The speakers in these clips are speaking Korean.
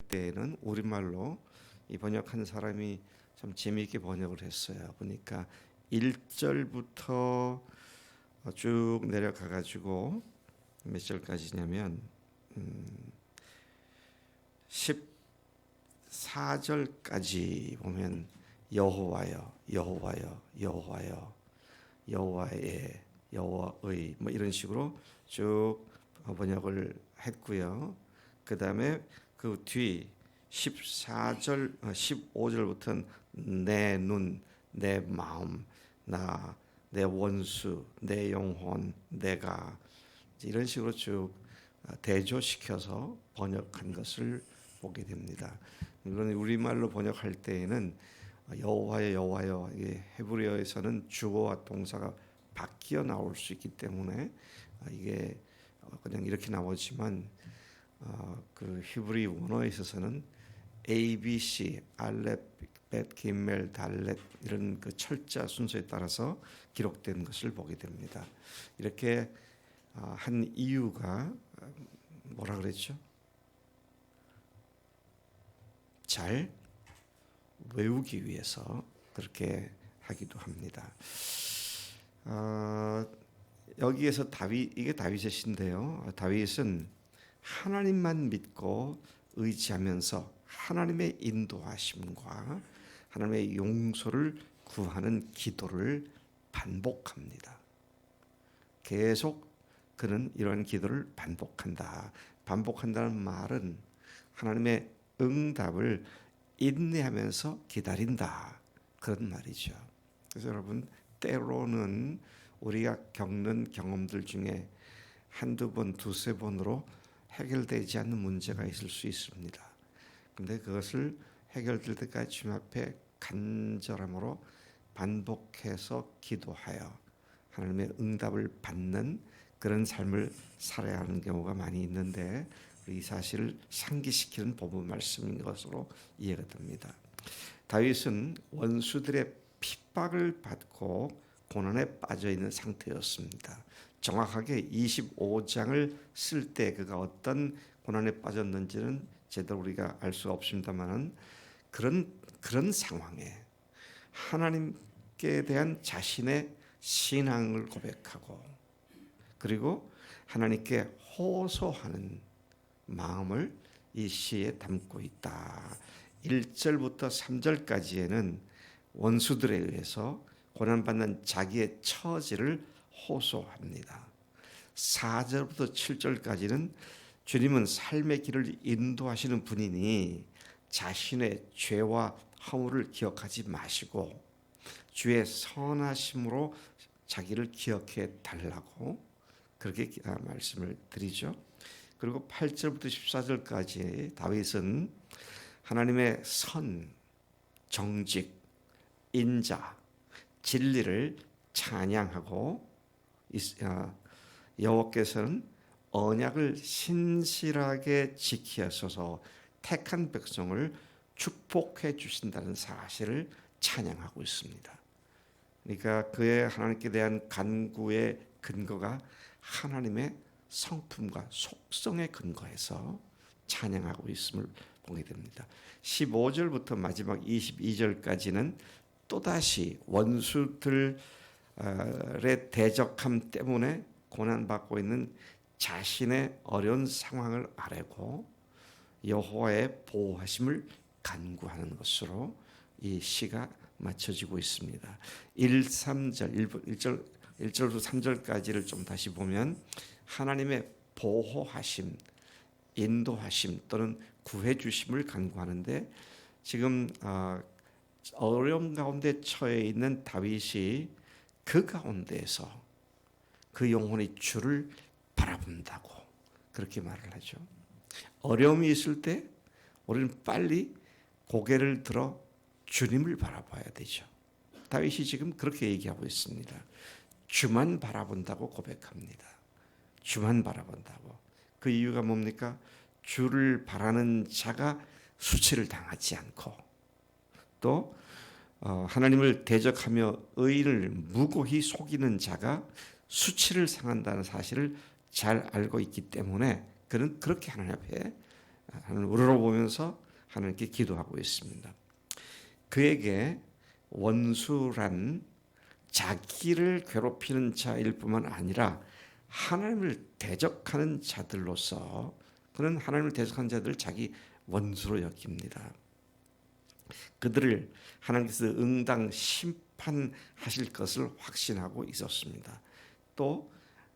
때에는 우리말로 이 번역한 사람이 참 재미있게 번역을 했어요. 보니까 1절부터 쭉 내려가 가지고 몇 절까지냐면 14절까지 보면 여호와여 여호와여 여호와여 여호와의 여호와의 뭐 이런 식으로 쭉 번역을 했고요. 그 다음에 그 뒤 14절 15절부터는 내 눈, 내 마음, 나, 내 원수, 내 영혼, 내가 이런 식으로 쭉 대조시켜서 번역한 것을 보게 됩니다. 물론 우리말로 번역할 때에는 여호와여 여호와여 이게 헤브리어에서는 주어와 동사가 바뀌어 나올 수 있기 때문에 이게 그냥 이렇게 나오지만 그 히브리 원어에 있어서는 A, B, C, 알렙, 벳, 기멜, 달렛 이런 그 철자 순서에 따라서 기록된 것을 보게 됩니다. 이렇게 한 이유가 뭐라 그랬죠? 잘 외우기 위해서 그렇게 하기도 합니다. 여기에서 이게 다윗의 시인데요. 다윗은 하나님만 믿고 의지하면서 하나님의 인도하심과 하나님의 용서를 구하는 기도를 반복합니다. 계속 그는 이러한 기도를 반복한다. 반복한다는 말은 하나님의 응답을 인내하면서 기다린다. 그런 말이죠. 그래서 여러분 때로는 우리가 겪는 경험들 중에 한두 번, 두세 번으로 해결되지 않는 문제가 있을 수 있습니다. 그런데 그것을 해결될 때까지 주님 앞에 간절함으로 반복해서 기도하여 하나님의 응답을 받는 그런 삶을 살아야 하는 경우가 많이 있는데 이 사실을 상기시키는 본문 말씀인 것으로 이해가 됩니다. 다윗은 원수들의 핍박을 받고 고난에 빠져 있는 상태였습니다. 정확하게 25장을 쓸 때 그가 어떤 고난에 빠졌는지는 제대로 우리가 알 수 없습니다만은 그런 상황에 하나님께 대한 자신의 신앙을 고백하고 그리고 하나님께 호소하는 마음을 이 시에 담고 있다. 1절부터 3절까지에는 원수들에 의해서 고난받는 자기의 처지를 호소합니다. 4절부터 7절까지는 주님은 삶의 길을 인도하시는 분이니 자신의 죄와 허물을 기억하지 마시고 주의 선하심으로 자기를 기억해 달라고 그렇게 말씀을 드리죠. 그리고 8절부터 14절까지 다윗은 하나님의 선, 정직, 인자, 진리를 찬양하고 여호와께서는 언약을 신실하게 지키셔서 택한 백성을 축복해 주신다는 사실을 찬양하고 있습니다. 그러니까 그의 하나님께 대한 간구의 근거가 하나님의 성품과 속성에 근거해서 찬양하고 있음을 보게 됩니다. 15절부터 마지막 22절까지는 또다시 원수들의 대적함 때문에 고난받고 있는 자신의 어려운 상황을 아뢰고 여호와의 보호하심을 간구하는 것으로 이 시가 맞춰지고 있습니다. 1절부터 3절까지를 좀 다시 보면 하나님의 보호하심, 인도하심 또는 구해주심을 간구하는데 지금 어려움 가운데 처해 있는 다윗이 그 가운데에서 그 영혼이 주를 바라본다고 그렇게 말을 하죠. 어려움이 있을 때 우리는 빨리 고개를 들어 주님을 바라봐야 되죠. 다윗이 지금 그렇게 얘기하고 있습니다. 주만 바라본다고 고백합니다. 주만 바라본다고. 그 이유가 뭡니까? 주를 바라는 자가 수치를 당하지 않고 또 하나님을 대적하며 의인을 무고히 속이는 자가 수치를 당한다는 사실을 잘 알고 있기 때문에 그는 그렇게 하나님 앞에 하나님 우러러보면서 하나님께 기도하고 있습니다. 그에게 원수란 자기를 괴롭히는 자일 뿐만 아니라 하나님을 대적하는 자들로서 그는 하나님을 대적하는 자들을 자기 원수로 여깁니다. 그들을 하나님께서 응당 심판하실 것을 확신하고 있었습니다. 또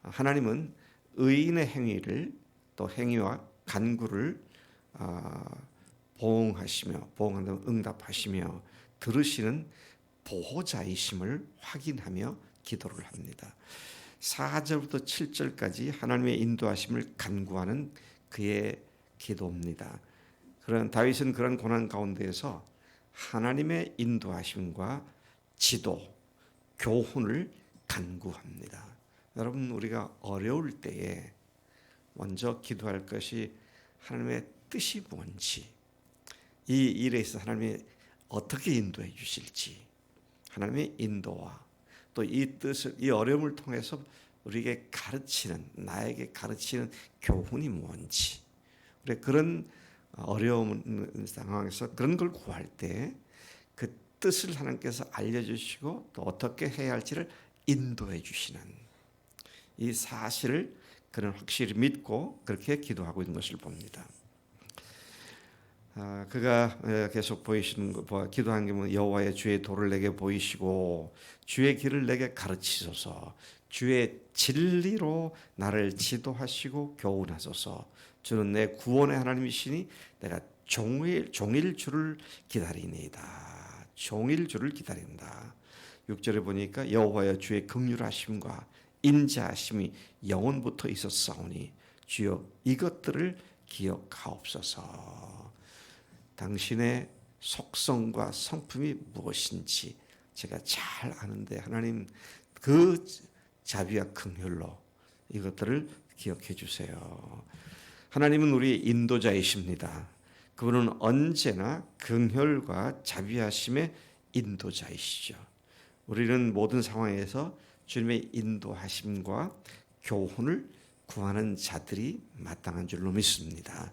하나님은 의인의 행위를 또 행위와 간구를 보응한다면 응답하시며 들으시는 보호자이심을 확인하며 기도를 합니다. 4절부터 7절까지 하나님의 인도하심을 간구하는 그의 기도입니다. 그런 다윗은 그런 고난 가운데에서 하나님의 인도하심과 지도, 교훈을 간구합니다. 여러분, 우리가 어려울 때에 먼저 기도할 것이 하나님의 뜻이 뭔지, 이 일에 있어서 하나님이 어떻게 인도해 주실지, 하나님의 인도와 또 이 뜻을, 이 어려움을 통해서 우리에게 나에게 가르치는 교훈이 뭔지, 우리 그런 어려운 상황에서 그런 걸 구할 때 그 뜻을 하나님께서 알려주시고 또 어떻게 해야 할지를 인도해 주시는 이 사실을 그는 확실히 믿고 그렇게 기도하고 있는 것을 봅니다. 그가 계속 기도한 게 뭐 여호와의 주의 도를 내게 보이시고 주의 길을 내게 가르치소서, 주의 진리로 나를 지도하시고 교훈하소서. 주는 내 구원의 하나님이시니 내가 종일 주를 기다리니이다. 종일 주를 기다린다. 6절에 보니까 여호와여 주의 긍휼하심과 인자하심이 영원부터 있었사오니 주여 이것들을 기억하옵소서. 당신의 속성과 성품이 무엇인지 제가 잘 아는데 하나님 그 자비와 긍휼로 이것들을 기억해 주세요. 하나님은 우리의 인도자이십니다. 그분은 언제나 긍휼과 자비하심의 인도자이시죠. 우리는 모든 상황에서 주님의 인도하심과 교훈을 구하는 자들이 마땅한 줄로 믿습니다.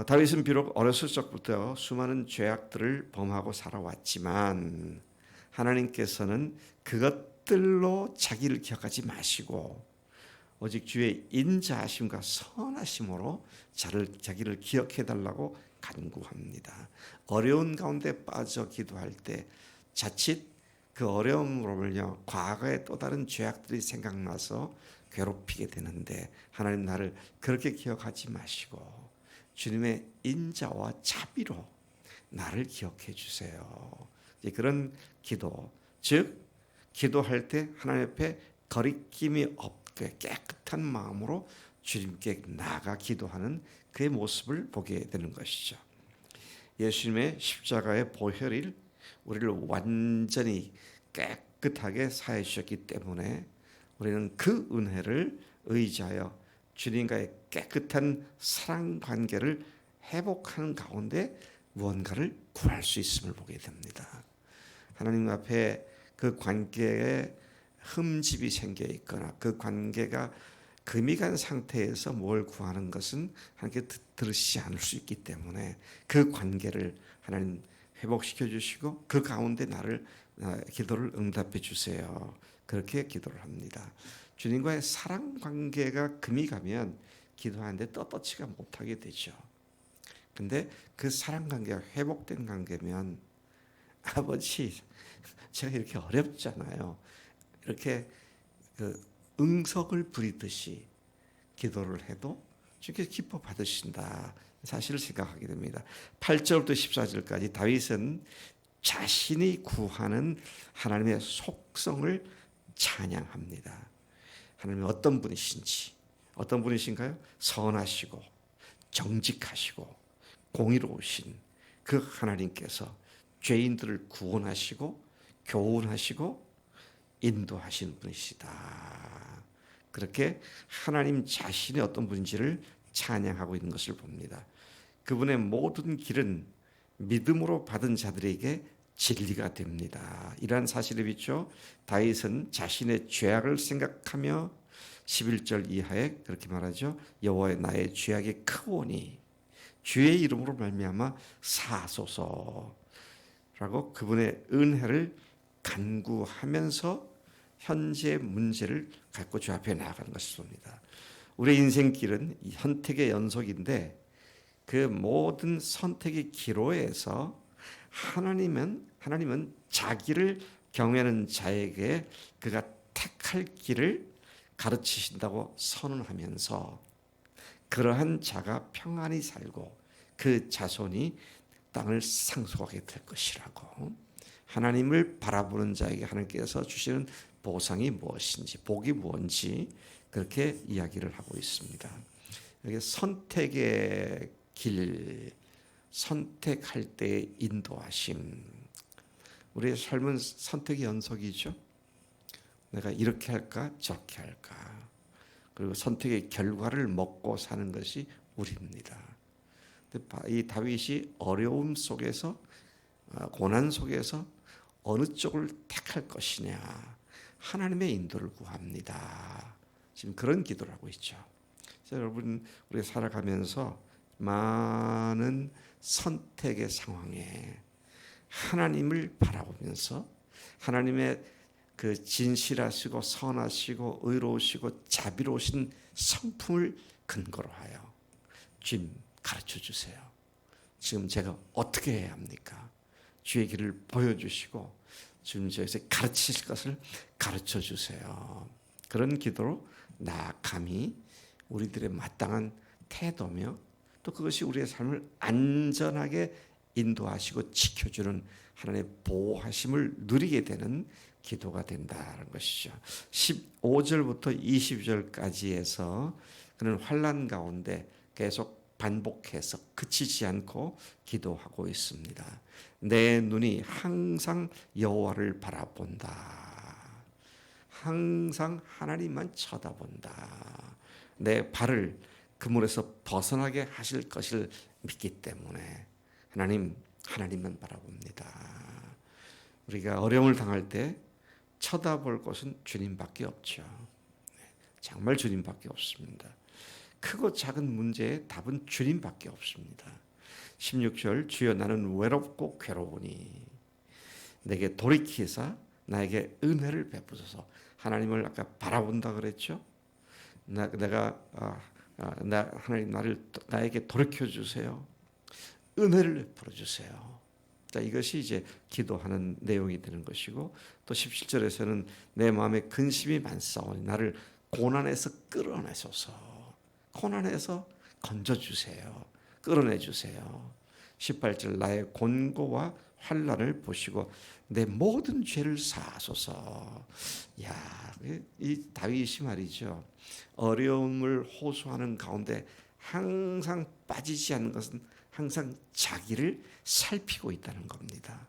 다윗은 비록 어렸을 적부터 수많은 죄악들을 범하고 살아왔지만 하나님께서는 그것들로 자기를 기억하지 마시고 오직 주의 인자하심과 선하심으로 자기를 기억해달라고 간구합니다. 어려운 가운데 빠져 기도할 때 자칫 그 어려움으로 과거의 또 다른 죄악들이 생각나서 괴롭히게 되는데 하나님 나를 그렇게 기억하지 마시고 주님의 인자와 자비로 나를 기억해 주세요. 그런 기도, 즉 기도할 때 하나님 앞에 거리낌이 없게 깨끗한 마음으로 주님께 나아가 기도하는 그의 모습을 보게 되는 것이죠. 예수님의 십자가의 보혈이 우리를 완전히 깨끗하게 사해 주셨기 때문에 우리는 그 은혜를 의지하여 주님과의 깨끗한 사랑 관계를 회복하는 가운데 무언가를 구할 수 있음을 보게 됩니다. 하나님 앞에 그 관계에 흠집이 생겨 있거나 그 관계가 금이 간 상태에서 뭘 구하는 것은 하나님께 들으시지 않을 수 있기 때문에 그 관계를 하나님 회복시켜 주시고 그 가운데 기도를 응답해 주세요. 그렇게 기도를 합니다. 주님과의 사랑 관계가 금이 가면 기도하는데 떳떳지가 못하게 되죠. 근데 그 사랑 관계가 회복된 관계면 아버지 제가 이렇게 어렵잖아요. 이렇게 응석을 부리듯이 기도를 해도 주님께서 기뻐 받으신다 사실을 생각하게 됩니다. 8절부터 14절까지 다윗은 자신이 구하는 하나님의 속성을 찬양합니다. 하나님은 어떤 분이신가요? 선하시고 정직하시고 공의로우신 그 하나님께서 죄인들을 구원하시고 교훈하시고 인도하시는 분이시다. 그렇게 하나님 자신이 어떤 분인지를 찬양하고 있는 것을 봅니다. 그분의 모든 길은 믿음으로 받은 자들에게 진리가 됩니다. 이러한 사실에 비춰 다윗은 자신의 죄악을 생각하며 11절 이하에 그렇게 말하죠. 여호와의 나의 죄악이 크오니 주의 이름으로 말미암아 사하소서라고 그분의 은혜를 간구하면서 현재 문제를 갖고 주 앞에 나아가는 것입니다. 우리의 인생길은 선택의 연속인데 그 모든 선택의 기로에서 하나님은 자기를 경외하는 자에게 그가 택할 길을 가르치신다고 선언하면서 그러한 자가 평안히 살고 그 자손이 땅을 상속하게 될 것이라고, 하나님을 바라보는 자에게 하나님께서 주시는 보상이 무엇인지, 복이 무엇인지 그렇게 이야기를 하고 있습니다. 여기 선택의 길, 선택할 때의 인도하심. 우리의 삶은 선택의 연속이죠. 내가 이렇게 할까 저렇게 할까. 그리고 선택의 결과를 먹고 사는 것이 우리입니다. 이 다윗이 어려움 속에서, 고난 속에서 어느 쪽을 택할 것이냐, 하나님의 인도를 구합니다. 지금 그런 기도를 하고 있죠. 여러분, 우리가 살아가면서 많은 선택의 상황에 하나님을 바라보면서 하나님의 그 진실하시고 선하시고 의로우시고 자비로우신 성품을 근거로 하여 주님 가르쳐 주세요. 지금 제가 어떻게 해야 합니까? 주의 길을 보여주시고 주님 저에서 가르치실 것을 가르쳐 주세요. 그런 기도로 나아감이 우리들의 마땅한 태도며 또 그것이 우리의 삶을 안전하게 인도하시고 지켜주는 하나님의 보호하심을 누리게 되는 기도가 된다는 것이죠. 15절부터 20절까지 해서 그는 환난 가운데 계속 반복해서 그치지 않고 기도하고 있습니다. 내 눈이 항상 여호와를 바라본다. 항상 하나님만 쳐다본다. 내 발을 그물에서 벗어나게 하실 것을 믿기 때문에 하나님만 바라봅니다. 우리가 어려움을 당할 때 쳐다볼 것은 주님밖에 없죠. 정말 주님밖에 없습니다. 크고 작은 문제의 답은 주님밖에 없습니다. 16절, 주여 나는 외롭고 괴로우니 내게 돌이키사 나에게 은혜를 베푸소서. 하나님을 아까 바라본다 그랬죠. 하나님 나에게 돌이켜 주세요. 은혜를 베풀어 주세요. 자, 이것이 이제 기도하는 내용이 되는 것이고, 또 17절에서는 내 마음에 근심이 많사오니 나를 고난에서 끌어내소서. 고난에서 건져주세요. 끌어내주세요. 18절 나의 곤고와 환난을 보시고 내 모든 죄를 사하소서. 야, 이 다윗이 말이죠. 어려움을 호소하는 가운데 항상 빠지지 않는 것은 항상 자기를 살피고 있다는 겁니다.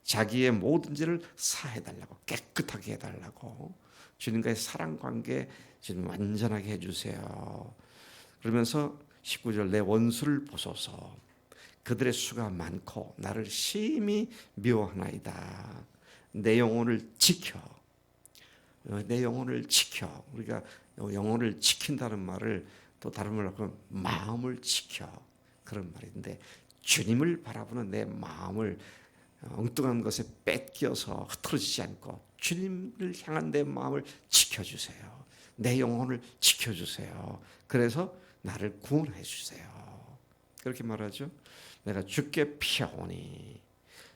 자기의 모든 죄를 사해달라고, 깨끗하게 해달라고, 주님과의 사랑 관계 주님 완전하게 해주세요. 그러면서 19절 내 원수를 보소서. 그들의 수가 많고 나를 심히 미워하나이다. 내 영혼을 지켜. 내 영혼을 지켜. 우리가 영혼을 지킨다는 말을 또 다른 말로 하면 마음을 지켜. 그런 말인데, 주님을 바라보는 내 마음을 엉뚱한 것에 뺏겨서 흐트러지지 않고 주님을 향한 내 마음을 지켜주세요. 내 영혼을 지켜주세요. 그래서 나를 구원해 주세요. 그렇게 말하죠. 내가 주께 피하오니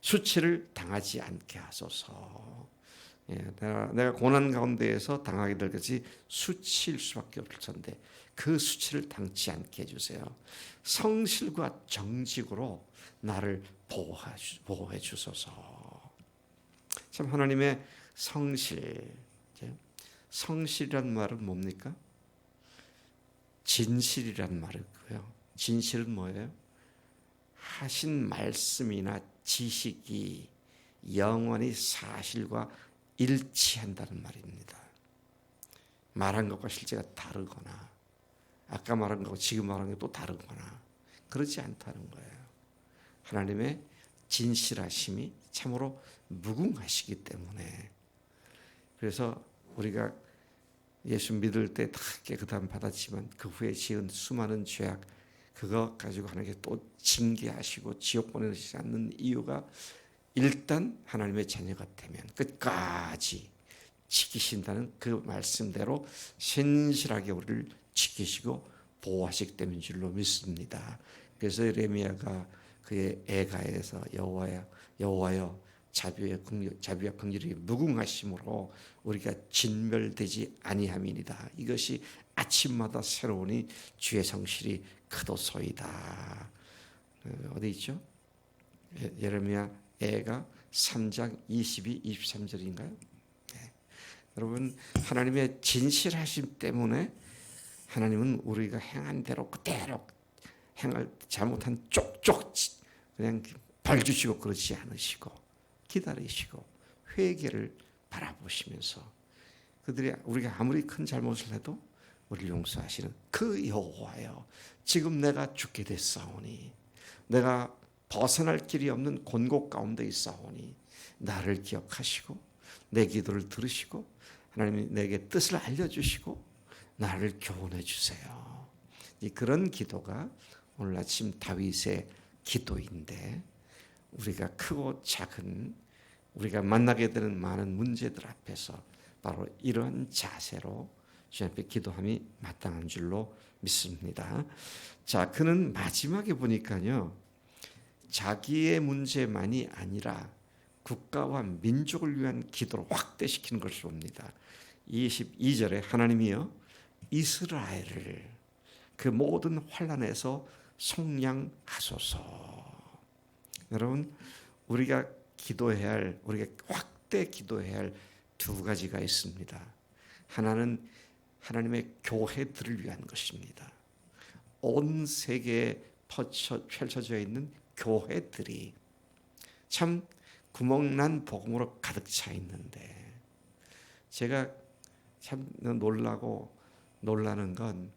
수치를 당하지 않게 하소서. 내가 고난 가운데에서 당하게 될 것이 수치일 수밖에 없을 텐데 그 수치를 당치 않게 해주세요. 성실과 정직으로 나를 보호해 주소서. 참 하나님의 성실이란 말은 뭡니까? 진실이란 말이고요. 진실은 뭐예요? 하신 말씀이나 지식이 영원히 사실과 일치한다는 말입니다. 말한 것과 실제가 다르거나 아까 말한 것과 지금 말한 게 또 다르거나 그렇지 않다는 거예요. 하나님의 진실하심이 참으로 무궁하시기 때문에, 그래서 우리가 예수 믿을 때 다 깨끗함 받았지만 그 후에 지은 수많은 죄악 그거 가지고 하나님께 또 징계하시고 지옥 보내시지 않는 이유가 일단 하나님의 자녀가 되면 끝까지 지키신다는 그 말씀대로 신실하게 우리를 지키시고 보호하시기 때문인 줄로 믿습니다. 그래서 예레미야가 그의 애가에서 여호와여 자비와 긍휼이 무궁하심으로 우리가 진멸되지 아니함이니이다. 이것이 아침마다 새로우니 주의 성실이 크도소이다. 어디 있죠? 예레미야 애가 3장 22, 23절인가요? 네. 여러분 하나님의 진실하심 때문에 하나님은 우리가 행한 대로 그대로 행할 잘못한 쪽쪽 그냥 벌주시고 그러지 않으시고 기다리시고 회개를 바라보시면서 우리가 아무리 큰 잘못을 해도 우리를 용서하시는 그 여호와여, 지금 내가 죽게 됐사오니 내가 벗어날 길이 없는 곤곡 가운데 있사오니 나를 기억하시고 내 기도를 들으시고 하나님이 내게 뜻을 알려주시고 나를 교훈해 주세요. 그런 기도가 오늘 아침 다윗의 기도인데, 우리가 크고 작은 우리가 만나게 되는 많은 문제들 앞에서 바로 이러한 자세로 주님 앞에 기도함이 마땅한 줄로 믿습니다. 자, 그는 마지막에 보니까요, 자기의 문제만이 아니라 국가와 민족을 위한 기도로 확대시키는 것을 봅니다. 22절에 하나님이여 이스라엘을 그 모든 환난에서 속량하소서. 여러분, 우리가 우리가 확대 기도해야 할 두 가지가 있습니다. 하나는 하나님의 교회들을 위한 것입니다. 온 세계에 펼쳐져 있는 교회들이 참 구멍난 복음으로 가득 차 있는데, 제가 참 놀라는 건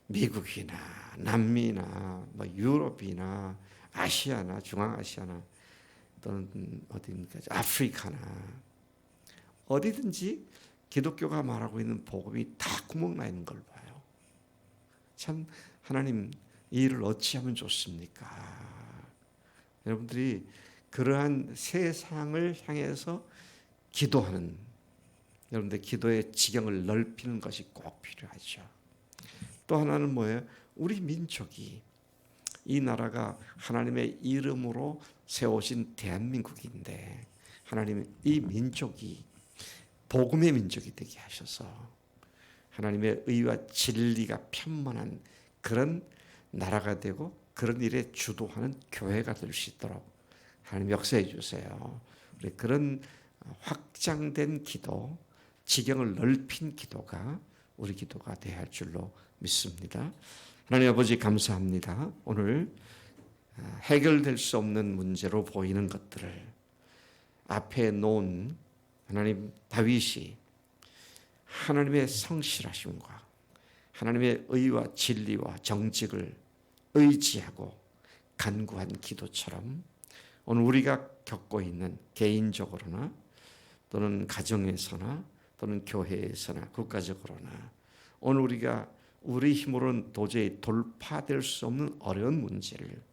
미국이나 남미나 유럽이나 아시아나 중앙아시아나 또는 어디입니까? 아프리카나 어디든지 기독교가 말하고 있는 복음이 다 구멍나 있는 걸 봐요. 참 하나님, 이 일을 어찌하면 좋습니까? 여러분들이 그러한 세상을 향해서 기도하는, 여러분들 기도의 지경을 넓히는 것이 꼭 필요하죠. 또 하나는 뭐예요? 우리 민족이, 이 나라가 하나님의 이름으로 세우신 대한민국인데, 하나님은 이 민족이 복음의 민족이 되게 하셔서 하나님의 의와 진리가 편만한 그런 나라가 되고 그런 일에 주도하는 교회가 될 수 있도록 하나님 역사해 주세요. 우리 그런 확장된 기도, 지경을 넓힌 기도가 우리 기도가 되어야 할 줄로 믿습니다. 하나님 아버지 감사합니다. 오늘 해결될 수 없는 문제로 보이는 것들을 앞에 놓은 하나님, 다윗이 하나님의 성실하심과 하나님의 의와 진리와 정직을 의지하고 간구한 기도처럼 오늘 우리가 겪고 있는 개인적으로나 또는 가정에서나 또는 교회에서나 국가적으로나 오늘 우리가 우리 힘으로는 도저히 돌파될 수 없는 어려운 문제를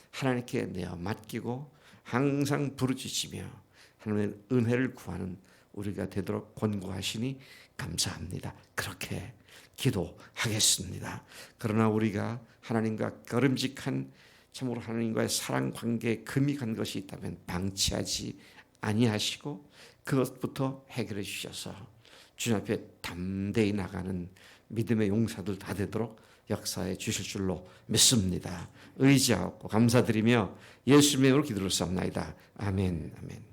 하나님께 내어 맡기고 항상 부르짖으며 하나님의 은혜를 구하는 우리가 되도록 권고하시니 감사합니다. 그렇게 기도하겠습니다. 그러나 우리가 하나님과 거름직한 참으로 하나님과의 사랑 관계에 금이 간 것이 있다면 방치하지 아니하시고 그것부터 해결해 주셔서 주님 앞에 담대히 나가는 믿음의 용사들 다 되도록 역사해 주실 줄로 믿습니다. 의지하고 감사드리며 예수님의 이름으로 기도를 쌉나이다. 아멘. 아멘.